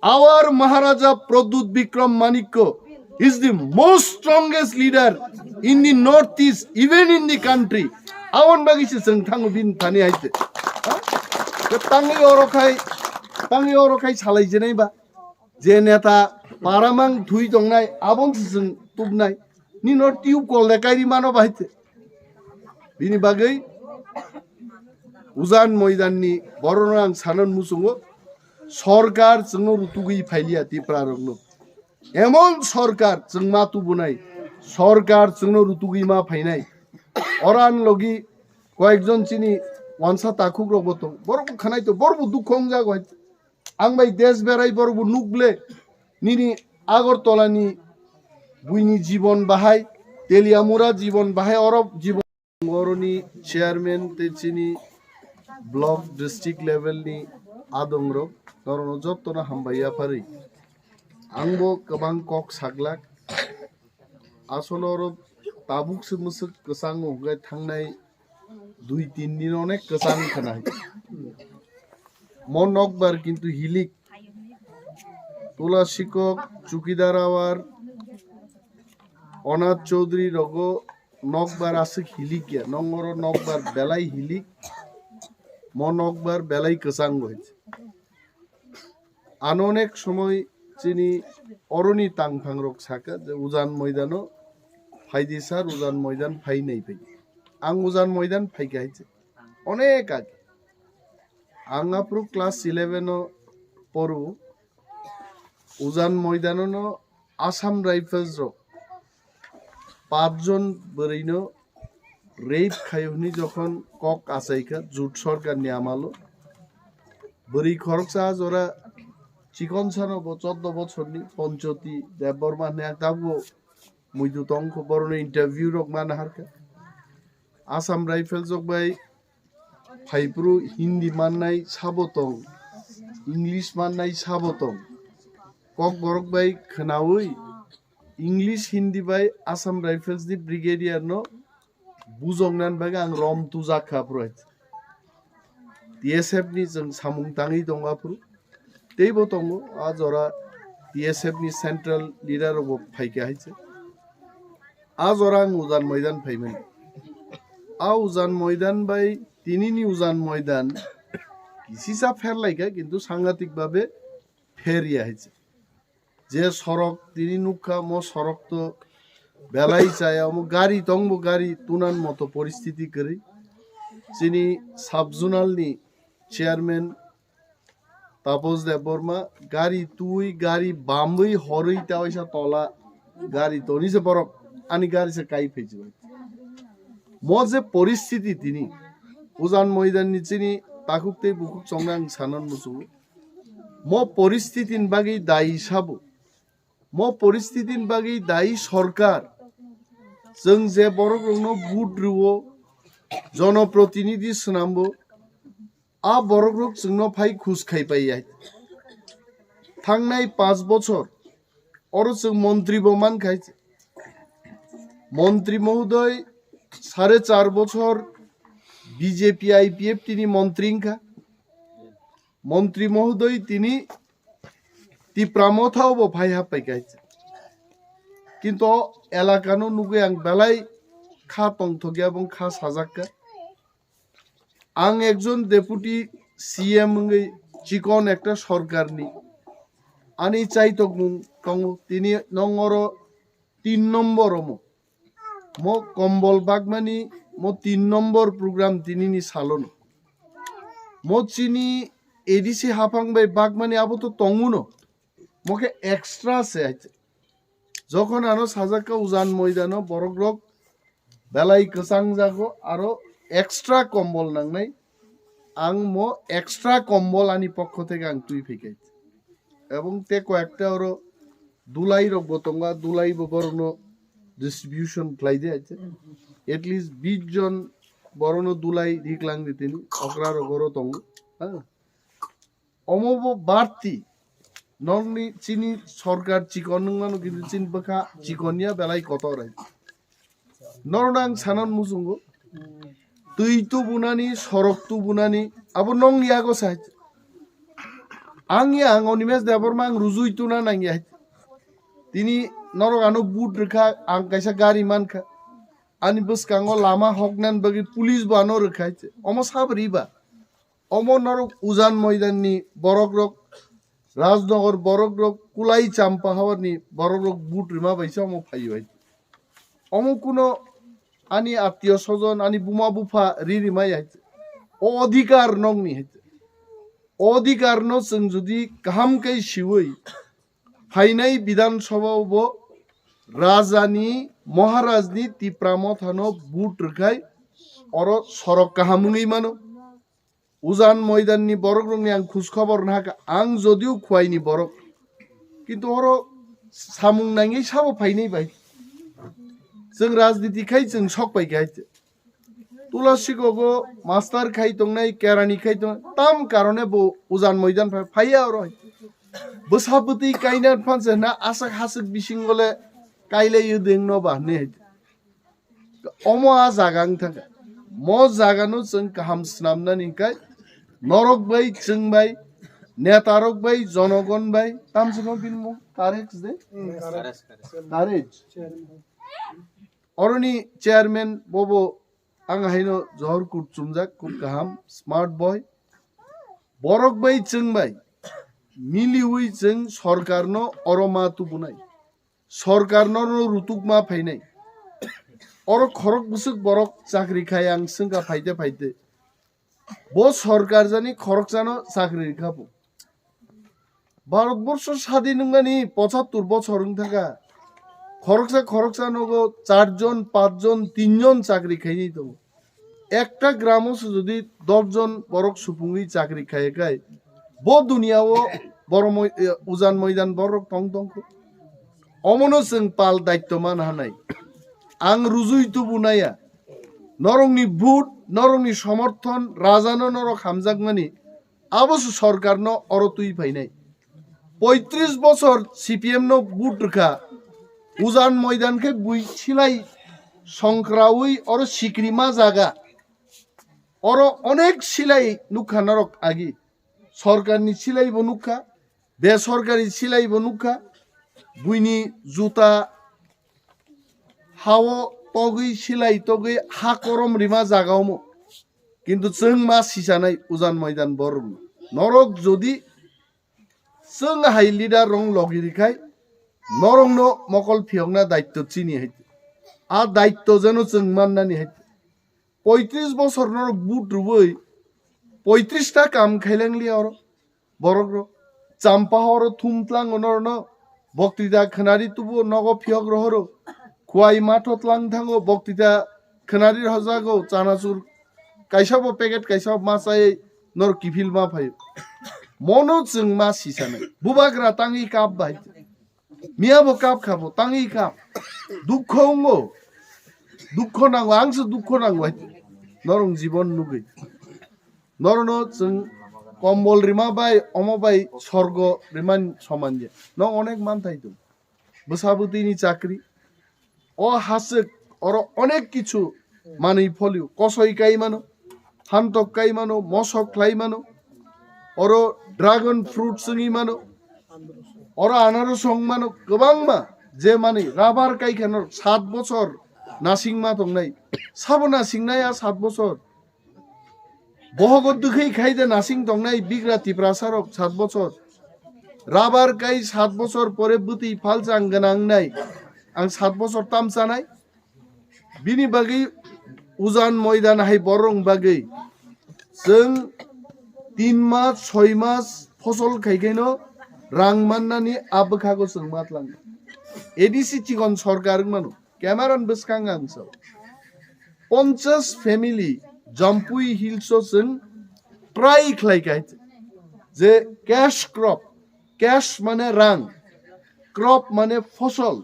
Our Maharaja Pradut Vikram Manikya is the most strongest leader in the northeast, even in the country. Awan bagi si seng tangu bin tani aite. Tangi orokai salai jenai ba. Jeneta paramang thui tongnai abon si seng tubnai. Ni nortiu kol dekai di mano baite. Bini bagai Uzan Moidan ni boronang sanan musungo. Sarkar जोंनो रुतुगै फाइलिया तिप्रा रगनो एमन सरकार जों मातु बुनाय सरकार जोंनो रुतुगै मा फाइनाय अरान लगी कয়েকজন চিনি ওয়ানসা তাকুক রগত বড় খানাই তো বড় দুঃখং জাগয় आं बाय देश बेराय बড় नुकले निनि আগরতলানি বুইনি জীবন বাহাই তেলিয়ামুরা জীবন বাহাই অরব জীবন গরনি চেয়ারম্যান তে চিনি ব্লক ডিস্ট্রিক্ট লেভেলनि आदंग्र नरनो जत्तना हामबाया फारि आंबो गोबां कक साग्लाक आसलरो ताबुक सोमसो गोसां हगाय थांनाय 2-3 दिन अनेक गोसां खोनाय मन नकबार किन्तु हिलिक तुला शिक्षक चुकीदार आवार अनाथ चौधरी रगो नकबार आसे हिलिकिया नंगरो नकबार बेलाई हिलिक मन नकबार बेलाई गोसां হয়েছে अनेक समय चिनी अरनि तांफांरक साका उजान मैदानो फाइदि सार उजान मैदान फाइ नहीं फै आं उजान मैदान फाइगाइছে अनेक आगे आंगाप्रो क्लास 11 परू उजान मैदानो आसाम राइफल्स रो 5 जन बरैनो रेप खायनि যখন কক আসাইকা জুট সরকার নিয়ামালো বরি খরচা জরা চিকন সানো 14 বছরনি পঞ্চতি দেববর্মা নে তাবো মুইদু তংখ বরনে ইন্টারভিউ রক মান হারকা আসাম রাইফেলস জক বাই ফাইপ্রু হিন্দি মাননাই সাবতং इंग्लिश माननाय साबतं কক বরক বাই খনাউই इंग्लिश हिंदी बाय आसाम राइफल्स नि ब्रिगेडियर नो बुजंनान बागा आं रम तुजाखा प्रयत TSF नि जों सामुं ताङै दंगाफ्रु तेबो दंगो आ जरा TSF नि सेंट्रल लीडर अब फाइके हाइছে आ जरा उजान मैदान फाइमेन आ उजान मैदान बाय तिनिनि उजान मैदान किसिसा फेरलाइका किन्तु सांघातिक भाबे फेरिया हाइছে जे सड़क तिनि नुखा मो सड़क तो बेलाई चाया मो गाड़ी दंबो गाड़ी तुनान मतो परिस्थिति करी चिनी साब जोनाल नि चेयरमैन तापस देबबर्मा गाड़ी तुई गाड़ी बामबै हरै तावैसा तला गाड़ी तोनी से बरक आनी गाड़ी से काई फेजि मो जे परिस्थिति तिनी उजान मैदान नि चिनी ताकुकते बुकुक चंगां सानन मुसु मो परिस्थितिन बागै दायी साबो मो परिस्थितिन बागै दायी सरकार जों जे बरगनो बुट रुओ जनप्रतिनिधि सनामबो आ बरगरक जोंनो फाइ खुस खाइपाय थांनाय 5 बছর और जों मंत्री बमान खाइছে मंत्री महोदय 4.5 বছর बीजेपी आईपीएफ तिनी मंत्रींखा मंत्री महोदय तिनी तिप्रामथावबो फाइ हापाय गाइছে किन्तु एलाकानो नुगे आं बेलाय खा तंथगिया बं खा साजाक्का आं एकजन डेपुटी सीएम चिकन एक सरकारनि आनी चाइतक मुं तिनी नंगर 3 नम्बर मो कम्बल बागमानी मो 3 नम्बर प्रोग्राम तिनी सालन मो चिनी एडीसी हाफांग बाय बागमानी आबो तो तंगुनो मोके एक्स्ट्रा से आइছে যখন আনো সাজাকা উজান ময়দানো বরগ্রক বেলাই কসাং জাগো আরো এক্সট্রা কম্বল নাংনাই আং মো এক্সট্রা কম্বল আনি পক্ষ থেকে আং তুই ফেকাই এবং তে কয়েকটা ওর দুলাই রক বতঙ্গা দুলাই বরনো ডিস্ট্রিবিউশন ক্লাইদে আছে এটলিস্ট 20 জন বরনো দুলাই রিকলাং দিতেনি অকরা রগরো তঙ্গ হ্যাঁ অমব বাড়তি नंगनि चिनी सरकार चिकन नंगानो किन्तु चिन बखा चिकनिया बेलाय कत राय नरनां सानन मुसुंगो दै तो बुनानि सरक तो बुनानि आबो नं यागो size Angya ang onimes deber mang ruzui tuna nangya. Tini norok anu boot rekha ang kaisa gari man kha. Ani bus kango lama hoknan bagi police bano rekha. Omo sabri ba. Omo norok uzan moidan ni borok rok Rajnagar বরগ্রক কুলাই চাম্পা হওয়ারনি বরগ্রক বুট রিমা বাইছে অমো phi ভাই অমো কোনো আনি আত্মীয় স্বজন আনি বুমা বুফা রিমাই হাইছে অধিকার নংনি হাইছে অধিকার ন जों जुदि गाहामकै सिवै फाइनाय বিধানসভাব রাজানি মহারাজনি তিপ্রাম থানো বুট রখাই অর সরক কাহামুঙै মানো উজান ময়দাননি বরক রংনি আং খুশ খবর নাকা আং যদিও খুয়াইনি বরক কিন্তু হর সামুং নাঙै সাবো ফাইনাই বাই जों राजनीति खाइ जों सक बाय गाइते तुलसी गगो मास्टर खाइ तंनाय केरानि खाइ तंग ताम कारणे बो उजान मयदान फाइया र बसाबति काइना फानसे ना आसाक हासक बिसिंगले काइले युदें न बाहने अमो आ जागां थांगा म जागानो जों गाहाम स्नामनानि काय नरक बाय जों बाय नेतारक बाय जनगण बाय तामसनो बिनमु तारेक्स दे तारेज अरनि चेयरमैन बबो आं हाइनो जहर कुट चुमजाक कुट गाहाम स्मार्ट बय बरक बाय जों बाय मिलिउइ जों सरकारनो अरमा तुबुनाय सरकारनो रुतुक मा फाइनाय और खरक बुसुक बरक चाकरी खाय आं संगा फाइदे फाइदे बो सरकार जानि खरक जानो चाकरी खाबो भारतबर्ष स्वाधीन नंगानि 75 बछर थाका खरकसा नगो 4 जन 5 जन 3 जन चाकरी खाइनि दं एकटा ग्रामस जुदि 10 जन बरक सुपुङै चाकरी खायखाय बो दुनियाव बर उजान मैदान बरक टं टंखो अमनो जों पाल दायित्व मान हानाय आं रुजुइ तुबुनाया नरंनि भोट नरंनि समर्थन राजानो नरक हामजागमानि आबस सरकारनो अरतुइ फाइनाय 35 बछर सीपीएम नो भोट रखा उजान मैदान के बुई छिलाई संक्राउई और सिक्रिमा जागा और अनेक सिलाई नुखा नरक आगी सरकारनि सिलाई बनुखा बेसरकारी सिलाई बनुखा बुइनि जुता हाव तगै सिलाई तगै हा करम रिमा जागावमो किन्तु जों मा सिसानाय उजान मैदान बरम नरक जदि जों हाइ लिडार रं लगिरिखाय नरंनो मकल फियंना दायित्व चिनि हाय आ दायित्व जेनो जों माननानि हाय 35 बछर नर बुट रुबै 35 टा काम खाइलांलि और बरग्र चाम्पा और थुमतलां नरन बक्तिदा खनारि तुबु नग फियग रहरो खुवाई माथतलां थांगो बक्तिदा खनारि हजागो चानाचुर काइसाबो पेकेट काइसाबो मासाय नर किफिल मा फाय मनो जों मा सिसानाय बुबाग्रा तांगि काप बाय मियाबो काप खाबो तांगि काप दुख नांगो आंसो दुख नांगो नरं जीवन नुगै नरनो जों कम्बल रिमा बाय अमो बाय स्वर्ग रिमान समान जे न अनेक मानथाय दं बसाबुतिनि चाकरी अ हासक और अनेक किछु मानै फलियो कसै काई मानो हान्तक काई मानो मसक ख्लाय मानो और ड्रागन फ्रूट संगी मानो और आनारस मानो गोबां मा जे माने राबार काई खानो 7 बछर नासिं मा दंनाय साबो नासिंनाया 7 बछर बहगत दुखै खाइदे नासिं दंनाय बिग्रा तिप्रासा रक 7 बछर राबार काई 7 बछर परे बुति फालजां गनांनाय आं 7 बछर तामसानाय बिनि बागै उजान मैदान हाय बरं बागै जों 3 मास 6 मास फसल खाइगैनो रां माननानि आबखागो जों मातलां एडिसि चिकन सरकार मानो क्यामेरान बसकां आंसो 50 फेमिली जम्पुई हिल्स जों ट्राई खलायखाय जे कैश क्रप कैश माने रां क्रप माने फसल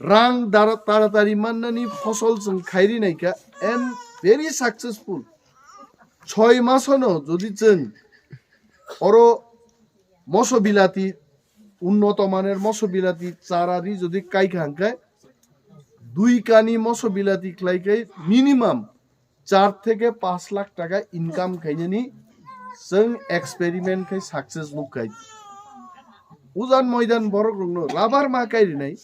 रां तारातारि माननानि फसल जों खायरिनायका एन्ड भेरी सक्सेसफुल 6 मासनो जदि जों और मसो बिलाती उन्नत मानेर मसो बिलाती चारारि जदि काइखांखाय 2 कानि मसो बिलाती खलायखाय मिनिमाम 4 থেকে 5 लाख टाका इनकाम खायनानि जों एक्सपेरिमेंट खाय सक्सेस लुकाय उजान मयदान बरक रंनो लाबार मा कायरिनाय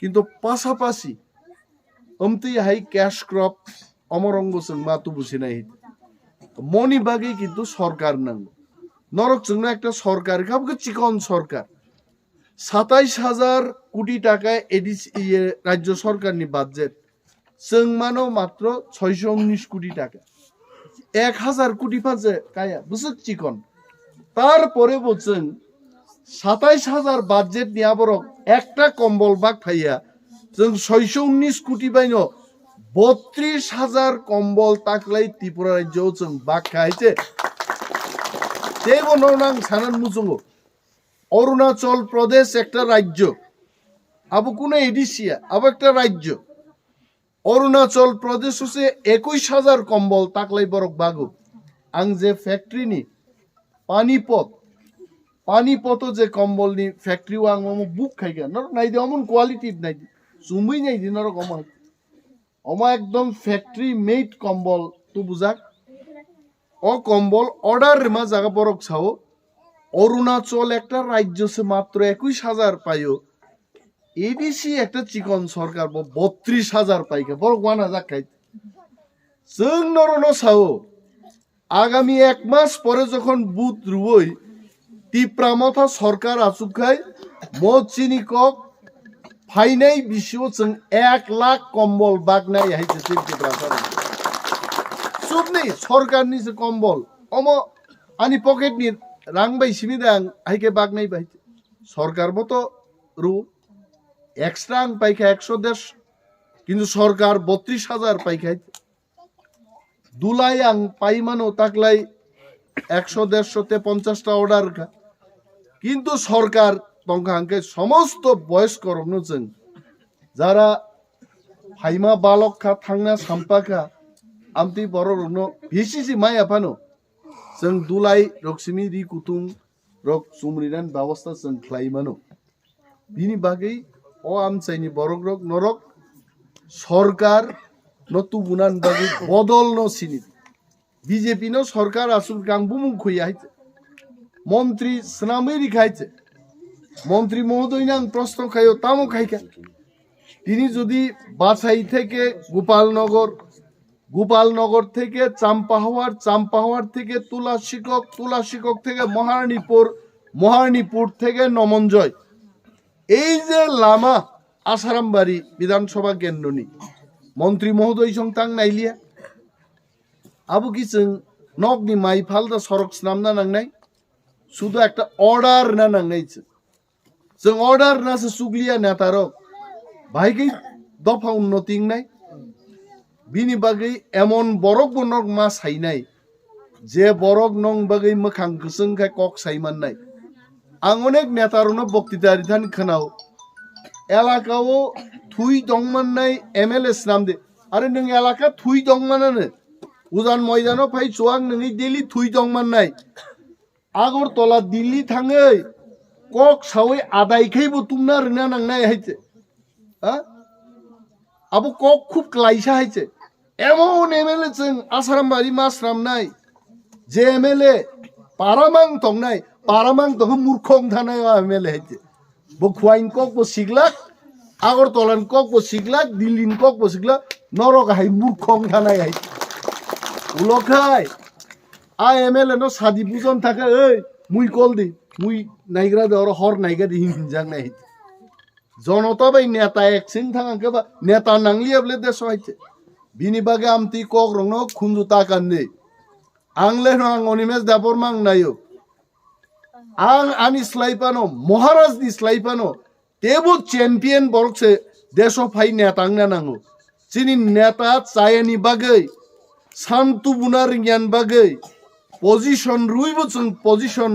किन्तु पासापासि अमति हाय कैश क्रप अमरंग जों मा तु बुसिनाय मनि बागै किन्तु सरकार नांगौ नरक जोंनो একটা সরকার কাবকে চিকন সরকার ২৭,০০০ কোটি টাকা রাজ্য সরকারনি বাজেট जों मानो मात्र ৬১৯ কোটি টাকা ১,০০০ কোটি পাজে কায়া বুঝছ চিকন তারপরে বলছেন ২৭,০০০ বাজেট নিয়া বরক একটা কম্বল বাগ ফাইয়া जों ৬১৯ কোটি বাইনো ৩২,০০০ কম্বল তাকলাই ত্রিপুরা রাজ্য जों বাগ খাইছে দেব ননাং সানান মুজুঙ্গ অরুণাচল প্রদেশ একটা রাজ্য আবু কোন এডিসিয়া আবু একটা রাজ্য অরুণাচল প্রদেশ হচ্ছে ২১,০০০ কম্বল তাকলাই বরক বাগু আং যে ফ্যাক্টরি নি পানিপত যে কম্বল নি ফ্যাক্টরি আং বুক খাইগা নর নাই দে অমন কোয়ালিটি নাই সুমুই নাই দিন নর কমা অমা একদম ফ্যাক্টরি মেড কম্বল তো বুঝাক ও কম্বল অর্ডার মা জায়গা বরক ছাও অরুণাচল একটা রাজ্য সে মাত্র ২১,০০০ পাইও এডিসি একটা চিকন সরকার ৩২,০০০ পাইকে বড় ওয়ানা যা খাই जों নরনো ছাও আগামী ১ মাস পরে যখন বুথ রুবই টিপ্রামথা সরকার আসুখাই মদ চিনি কক ফাইনাই বিশিও जों ১ লাখ কম্বল বাগনাই হাইছে টিপ্রাসা সুবনি সরকারনি যে কম্বল অম আনি পকেট নি রাং বাই সিমিদাং হাইকে বাগনাই বাইতে সরকার মতো রু এক্সট্রা আং পাইখা ১০০ কিন্তু সরকার ৩২,০০০ পাইখাই দুলাই আং পাইমানো তাকলাই ১০০-১৫০তে ৫০টা অর্ডার খা কিন্তু সরকার তংখাঙ্কে সমস্ত বয়স্ক রংনজों যারা ফাইমা বালক খা থাংনা সাম্পাখা আমতি বড় রংনো ভিসিসি মাই আফানো जों দুলাই রক্সিমি রি কুতুম রক সুমরিনান ব্যবস্থা जों খ্লাইমানো বিনি বাগै ও আমচাইনি বরক রক নরক সরকার নতু বুনান বাগै বদল ন সিনি বিজেপি নো সরকার আসুল গাং বুমুং খইয়া হাইছে মন্ত্রী স্নামই রিখাইছে মন্ত্রী মহোদয় নাং প্রশ্ন খাইও তামো খাইকা তিনি যদি বাছাই থেকে গোপালনগর থেকে চাম্পাহাওয়ার থেকে তুলাশিকক থেকে মহারানীপুর থেকে নমনজয় এই যে লামা আসারামবাড়ি বিধানসভা কেন্দ্রনি মন্ত্রী মহোদয় সংতাং নাইলিয়া আবু কি जों নগনি মাই ফালদা সড়ক নামনা নাংনাই শুধু একটা অর্ডার না নাংনাইছে जों অর্ডার না সে সুগলিয়া নেতারক ভাইগৈ দফা উন্নতি নাই বিনি বাগै এমন বরক বনক মা সাইনাই যে বরক নং বাগै মোখাং গোসों খাই কক সাইমান নাই আং অনেক নেতারনো বক্তৃতারি ধান खोनाव এলাকাও থুই দংমান নাই এমএলএ নাম দে আরে নং এলাকা থুই দংমানানো উজান ময়দানো ফাই চোয়াং নङै দিল্লি থুই দংমান নাই আগরতলা দিল্লি থাङै কক সাवै আদাইখাইबो तुमना रोंना नांनाय हाइছে আবু কক খুব ক্লাইসা হাইছে এমন এমএলএ जों আসারামবাড়ি মাসরামনাই যে এমএলএ পারামাং তংনাই পারামাং তহ মূর্খং থানায় এমএলএ হাইছে বখুয়াইন কক বো সিগলাক আগরতলান কক বো সিগলাক দিল্লিন কক বো সিগলাক নরক হাই মূর্খং থানায় হাইছে উলখাই আ এমএলএ নো সাদি বুজন থাকে এই মুই কল দি মুই নাইগ্রা দে আর হর নাইগা দি হিনজাং নাই জনতা বাই নেতা একসিন থাঙ্গাকে বা নেতা নাংলিয়াবলে দেশ হইছে বিনি বাগে আমতি কক রং খুঞ্জু তাকান্নে আংলে আং অনিমেষ দাপর মাং নাইও আং আনি স্লাইপানো মহারাজ দি স্লাইপানো তেবো চ্যাম্পিয়ন বরকছে দেশ ফাই নেতাং না নাঙ্গো চিনি নেতা চায়নি বাগै শান্তু বুনার জ্ঞান বাগै পজিশন রুইবো जों পজিশন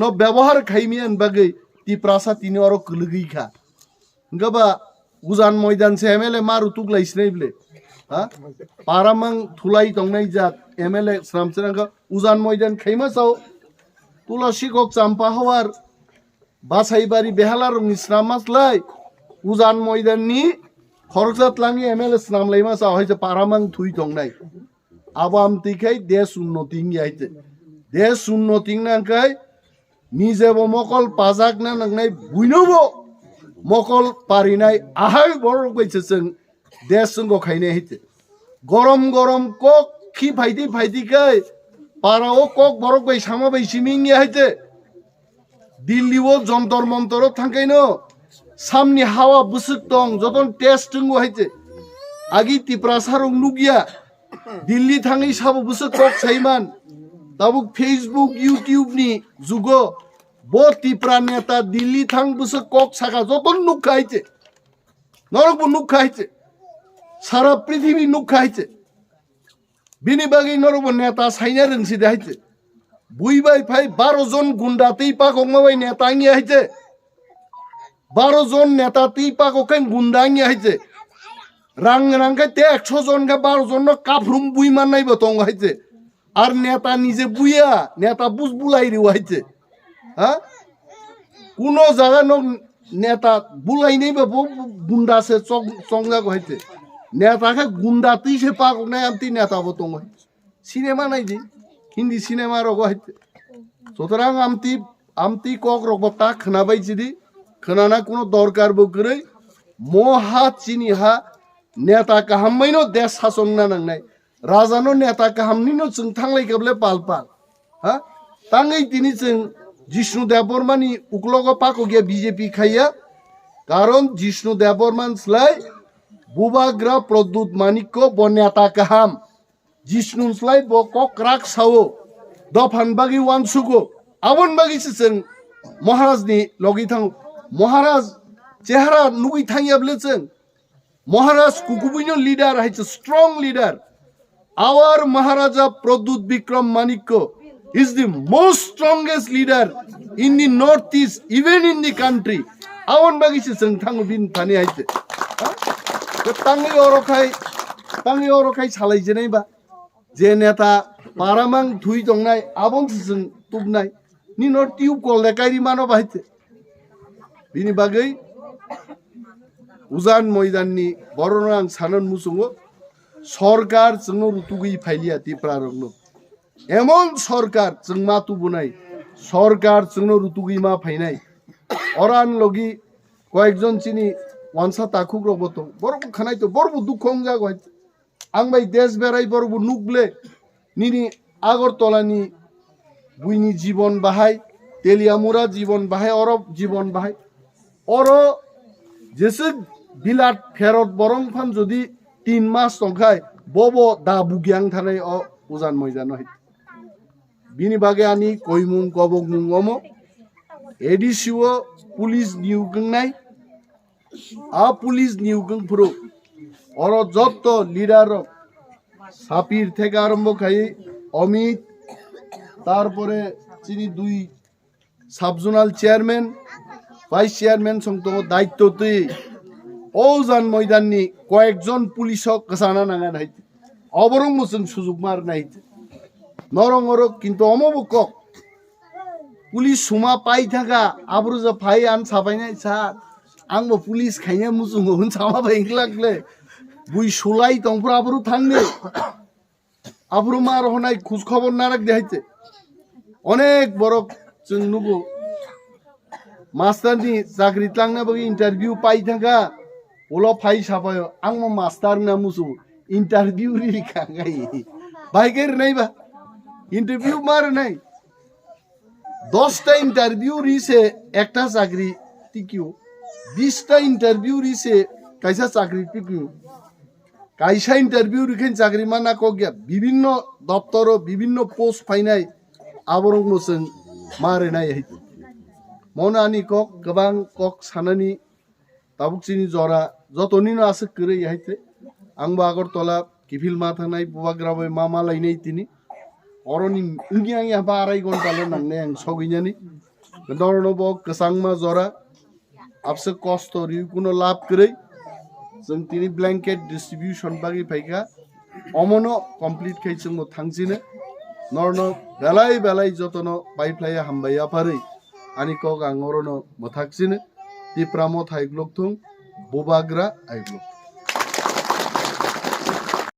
ন ব্যবহার খাইমিয়ান বাগै টিপ্রাসা তিনি আরো কলগৈ খা গবা উজান ময়দান সে এমএলএ মারু তুগলাইছ নাইবলে পারামাং থুলাই দংনাই জাত এমএলএ শ্রামচেরাঙ্গা উজান ময়দান খাইমা চাও তুলাশিকক চাম্পাহাওয়ার বাছাইবাড়ি বেহালারং শ্রামাসলাই উজান ময়দাননি খরজাত লাঙি এমএলএ শ্রামলাইমা চাও হইছে পারামাং থুই দংনাই আবাম তিখাই দেশ উন্নতি হাইছে देश उन्नति नांखाय निजेबो मकल पाजाक ना नांनाय बुइनोबो मकल पारिनाय आहाय बर बैसे जों देश जोंगो खायने हिते गरम गरम कक खि फायदि फायदिखाय पाराओ कक बरक बै सामा बै सिमिंनि हायते दिल्लीओ जंतर मंतर थांखायनो सामनि हावा बुसुक दं जतन टेस्ट दंगो हायते आगि तिप्रासा रं नुगिया दिल्ली थाङै साबो बुसुक कक साइमान दाबु फेसबुक यूट्यूब नि जुगो बो तिप्रा नेता दिल्ली थां बुसुक कक साका जतन नुखायते नरकबो नुखायते सारा पृथ्वी नुखायते बिनि बागै नरकबो नेता साइना रोंसि दायते बुइबाय फाय 12 जन गुंडा तैपा गंमाबाय नेता आंनि हायते 12 जन नेता तैपा गखाय गुंडा आंनि हायते रां रांखाय ते 100 जन का 12 जन न काफ्रुम बुइ माननायबो दं हायते आर नेता निजे बुइया नेता बुस बुलाइरि हायते हा कुनो जागा न नेता बुलाइनैबो गुंडा से चंगा हायते नेता का गुंडा तैसे पागनाय आमति नेताबो दं सिनेमा नायदि हिंदी सिनेमा रग हायते सुतरां आमति कक रगबता खोनाबाय जिदि खोनाना कुनो दरकारबो गरै महा चिनि हा नेता काहामैनो देश सासंना नांनाय राजानो नेता काहामनिनो जों थांलाय गबले पालपाल हा ताङै दिनि जों जिष्णु देबबर्मानि उक्लग पाको गे बीजेपी खाया कारण जिष्णु देबबर्मान स्लाय बुबाग्रा प्रद्युत मानिकको ब नेता काहाम जिष्णु स्लाय ब कक राग सावो दफान बागि वानसुगो आबन बागिसो जों महाराजनि लगि थां महाराज चेहरा नुगै थांयाब्ले जों महाराज कुकुबिनो लीडर है strong leader our Maharaja Pradyot Bikram Manikya is the most strongest leader in the northeast even in the country awan bagi se जों थाङो बिन थानि हायते ताङै अरखाय सालाय जेनैबा जे नेता पारामां थुइ दंनाय आबन जों तुबनाय नि नर्थ टिउब कल कायरि मानो बाहायते बिनि बागै उजान मैदाननि बरनो आं सानन मुसुङो सरकार जोंनो रुतुगै फाइलिया तिप्रा रंनो एमन सरकार जों मातु बुनाय सरकार जोंनो रुतुगै मा फाइनाय अरान लगी कयेकजन चिनि वानसा ताखुक रबतो बरबो खानाय तो बरबो दुखं जागो आं बाय देश बेराय बरबो नुगले निनि आगरतलानि बुइनि जीवन बाहाय तेलियामुरा जीवन बाहाय अरब जीवन बाहाय अरो जेसे बिलाट फेरत बरं फान जदि 3 मास संखाय बबो दा बुगियां थानाय अ उजान मैदान है बिनि बागे आनि कयमुं गबगमुं अमो एडिसिओ पुलिस निउगंनाय आ पुलिस निउगं पुरो अरो जत्त लिडार सापिर থেকে आरम्भ खाई अमित तारपरे चिनि 2 সাবজোনাল চেয়ারম্যান ভাইস চেয়ারম্যান সংতো দায়িত্বতে ওজান ময়দাননি কয়েকজন পুলিশক কাসানা নাঙা নাইতে অবরং মুসুং সুযোগ মার নাইতে নরঙর কিন্তু অমবক পুলিশ সুমা পাই থাকা আবরু যা ফাই আন সাবাইনাই স্যার आंबो पुलिस खायनो मुसुं होन सामा बायग्लागले बुइ सोलाय दंफ्रा आबरु थांने आबरु मार होनाय खोज खबर नाराक देहायते अनेक बरक जों नुगो मास्टारनि चाकरि तलांना बगि इंटरव्यू पाइ थांगा ओला फाइ साबायो आंबो मास्टार ना मुसुं इंटरव्यू रि खागाय बायगेर नायबा इंटरव्यू मार नाय 10টা इंटरव्यू रि से एकटा चाकरि टिकियो 20টা इंटरव्यू रि से कैसा चाकरि टिकियो कैसा इंटरव्यू रिखेन चाकरि माना को गया विभिन्न दप्तर विभिन्न पोस्ट फाइनाय आबरं मोसों मारे नाय मनानि कक गोबां कक सानानि ताबुकसिनि जरा जतनिनो आसे करे याइते आंबो आगरतला किफिल मा थानाय बुवाग्राबाय मा लायनाय तिनि अरनि उंगि आंनि हाबा 2.5 घन्टाल नांनाय आं सगैनानि दरनो ब कसांमा जरा आपसे कष्ट रिउ कुनो लाभ करे जों तिनि ब्लैंकेट डिस्ट्रीब्यूशन बागि फाइका अमनो कंप्लीट खाइ जों थांसिनो नरनो बेलाय जतनो बायफ्लाया हामबाया फारै आनि कक आं अरनो मथाक्सिनो तिप्रा मथाइ ग्लकथुं बुबाग्रा आइग्लक